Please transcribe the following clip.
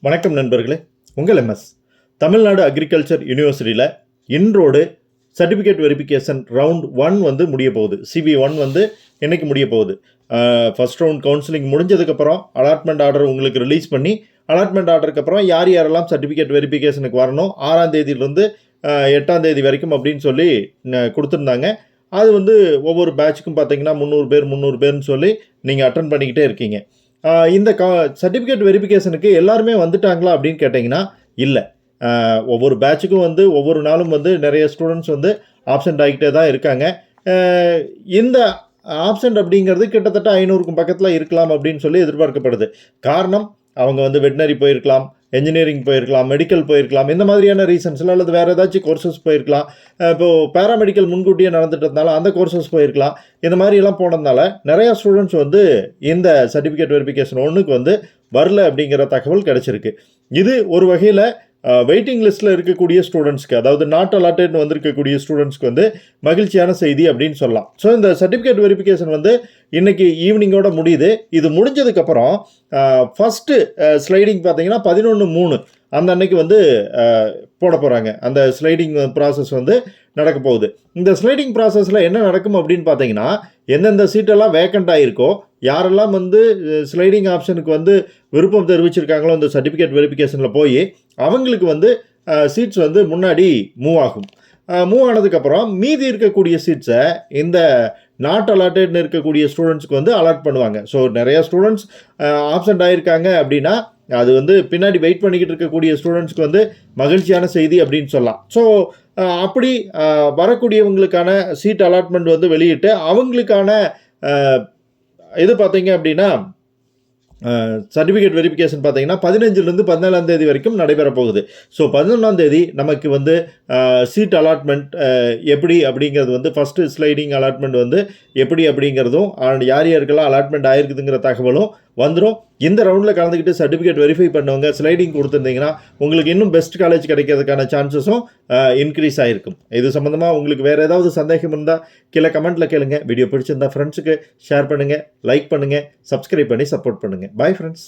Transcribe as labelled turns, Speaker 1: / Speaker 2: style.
Speaker 1: வணக்கம் நண்பர்களே, உங்கள் எம்எஸ் தமிழ்நாடு அக்ரிகல்ச்சர் யூனிவர்சிட்டியில் இன்றோடு சர்டிஃபிகேட் வெரிஃபிகேஷன் ரவுண்ட் 1 வந்து முடிய போகுது. CB1 வந்து என்னைக்கு முடிய போகுது. ஃபர்ஸ்ட் ரவுண்ட் கவுன்சிலிங் முடிஞ்சதுக்கப்புறம் அலாட்மெண்ட் ஆர்டர் உங்களுக்கு ரிலீஸ் பண்ணி அலாட்மெண்ட் ஆர்டருக்கு அப்புறம் யார் யாரெல்லாம் சர்டிஃபிகேட் வெரிஃபிகேஷனுக்கு வரணும் 6ஆம் தேதியிலிருந்து 8ஆம் தேதி வரைக்கும் அப்படின்னு சொல்லி கொடுத்துருந்தாங்க. அது வந்து ஒவ்வொரு பேட்சுக்கும் பார்த்தீங்கன்னா 300 பேர்னு சொல்லி நீங்கள் அட்டன் பண்ணிக்கிட்டே இருக்கீங்க. இந்த சர்டிஃபிகேட் வெரிஃபிகேஷனுக்கு எல்லாருமே வந்துட்டாங்களா அப்படின்னு கேட்டிங்கன்னா இல்லை. ஒவ்வொரு பேட்சுக்கும் வந்து ஒவ்வொரு நாளும் வந்து நிறைய ஸ்டூடெண்ட்ஸ் வந்து ஆப்சென்ட் ஆகிக்கிட்டே தான் இருக்காங்க. இந்த ஆப்சென்ட் அப்படிங்கிறது கிட்டத்தட்ட 500க்கும் பக்கத்தில் இருக்கலாம் அப்படின்னு சொல்லி எதிர்பார்க்கப்படுது. காரணம், அவங்க வந்து வெட்டினரி போயிருக்கலாம், என்ஜினியரிங் போயிருக்கலாம், மெடிக்கல் போயிருக்கலாம், இந்த மாதிரியான ரீசன்ஸில் அல்லது வேறு ஏதாச்சும் கோர்சஸ் போயிருக்கலாம். இப்போது பேராமெடிக்கல் முன்கூட்டியே நடந்துட்டதுனால அந்த கோர்சஸ் போயிருக்கலாம். இந்த மாதிரியெல்லாம் போனதுனால நிறையா ஸ்டூடெண்ட்ஸ் வந்து இந்த சர்டிஃபிகேட் வெரிஃபிகேஷன் 1க்கு வந்து வரல அப்படிங்கிற தகவல் கிடச்சிருக்கு. இது ஒரு வகையில் வெயிட்டிங் லிஸ்ட்டில் இருக்கக்கூடிய ஸ்டூடெண்ட்ஸ்க்கு, அதாவது நாட் அலாட்டட்னு வந்திருக்கக்கூடிய ஸ்டூடெண்ட்ஸ்க்கு வந்து மகிழ்ச்சியான செய்தி அப்படின்னு சொல்லலாம். ஸோ இந்த சர்டிஃபிகேட் வெரிஃபிகேஷன் வந்து இன்றைக்கி ஈவினிங்கோட முடியுது. இது முடிஞ்சதுக்கப்புறம் ஃபஸ்ட்டு ஸ்லைடிங் பார்த்தீங்கன்னா 11/3 அந்த அன்னைக்கு வந்து போட போகிறாங்க. அந்த ஸ்லைடிங் ப்ராசஸ் வந்து நடக்க போகுது. இந்த ஸ்லைடிங் ப்ராசஸில் என்ன நடக்கும் அப்படின்னு பார்த்தீங்கன்னா, எந்தெந்த சீட்டெல்லாம் வேக்கண்ட் ஆகிருக்கோ, யாரெல்லாம் வந்து ஸ்லைடிங் ஆப்ஷனுக்கு வந்து விருப்பம் தெரிவிச்சிருக்காங்களோ இந்த சர்டிஃபிகேட் வெரிஃபிகேஷனில் போய் அவங்களுக்கு வந்து சீட்ஸ் வந்து முன்னாடி மூவ் ஆகும். மூவ் ஆனதுக்கப்புறம் மீதி இருக்கக்கூடிய சீட்ஸை இந்த நாட் அலாட்டட்னு இருக்கக்கூடிய ஸ்டூடெண்ட்ஸ்க்கு வந்து அலாட் பண்ணுவாங்க. ஸோ நிறைய ஸ்டூடெண்ட்ஸ் ஆப்சென்ட் ஆகியிருக்காங்க அப்படின்னா அது வந்து பின்னாடி வெயிட் பண்ணிக்கிட்டு இருக்கக்கூடிய ஸ்டூடெண்ட்ஸ்க்கு வந்து மகிழ்ச்சியான செய்தி அப்படின்னு சொல்லலாம். ஸோ அப்படி வரக்கூடியவங்களுக்கான சீட் அலாட்மெண்ட் வந்து வெளியிட்டு அவங்களுக்கான இது பார்த்தீங்க அப்படின்னா சர்டிஃபிகேட் வெரிஃபிகேஷன் பார்த்தீங்கன்னா 15லேருந்து 17ஆம் தேதி வரைக்கும் நடைபெற போகுது. ஸோ 11ஆம் தேதி நமக்கு வந்து சீட் அலாட்மெண்ட் எப்படி அப்படிங்கிறது வந்து ஃபஸ்ட்டு ஸ்லைடிங் அலாட்மெண்ட் வந்து எப்படி அப்படிங்கிறதும் யார் யாருக்கெல்லாம் அலாட்மெண்ட் ஆகிருக்குதுங்கிற தகவலும் வந்துடும். இந்த ரவுண்டில் கலந்துக்கிட்டு சர்டிஃபிகேட் வெரிஃபை பண்ணவங்க ஸ்லைடிங் கொடுத்துருந்தீங்கன்னா உங்களுக்கு இன்னும் பெஸ்ட் காலேஜ் கிடைக்கிறதுக்கான சான்சஸும் இன்க்ரீஸ் ஆகிருக்கும். இது சம்மந்தமாக உங்களுக்கு வேறு ஏதாவது சந்தேகம் இருந்தால் கீழே கமெண்ட்டில் கேளுங்க. வீடியோ பிடிச்சிருந்தா ஃப்ரெண்ட்ஸுக்கு ஷேர் பண்ணுங்கள், லைக் பண்ணுங்கள், சப்ஸ்கிரைப் பண்ணி சப்போர்ட் பண்ணுங்கள். Bye friends.